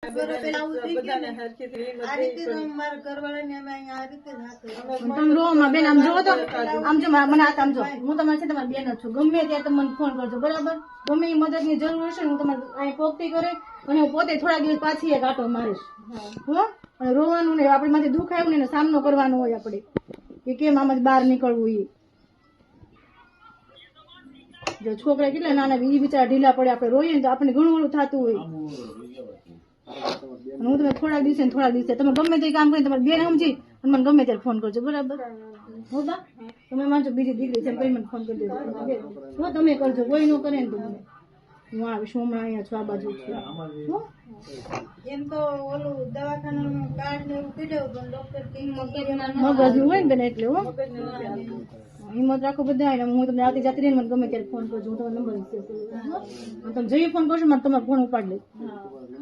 તમે રો બેન આમ જો તો આમ જો મને આમ જો હું તમારી છે તમારી બેન જ છું ગમે ત્યારે તમે મને ફોન કરજો બરાબર ગમે એ મદદ ની જરૂર હશે હું તમારે અહીં પોગતી કરે અને હું પોતે થોડા દિવસ પાછી એક આટો મારીશ હો અને રોવાનું નહીં આપડે માંથી દુઃખ આવ્યું ને સામનો કરવાનો હોય આપડે કે કેમ આમાંથી બહાર નીકળવું એ જો છોકરા કેટલા નાના એ બિચારા ઢીલા પડે આપણે રોઈએ ને તો આપણે ઘણું ઘણું થતું હોય હું તમે થોડા દિવસે તમે ગમે તે કામ કરીને તમારી બેન સમજી અને મને ગમે ત્યારે ફોન કરજો બરાબર હો બા તમે માનજો બીજી દીકરી છે પછી મને ફોન કરી દેજો હો તમે કરજો કોઈ ન કરે ને તો મને હું આવીશ હમણાં અહીંયા છું આ બાજુ છું એમ તો ઓલું દવાખાનાનું કાર્ડ ને એવું કીધું પણ ડોક્ટર મગજ હોય ને બેન એટલે હો હિંમત રાખો બધા હું તમને આવતી જાતી રહીને મને ગમે ત્યારે ફોન કરજો હું તમારો નંબર તમે જઈએ ફોન કરશો મને તમારો ફોન ઉપાડી લઈશ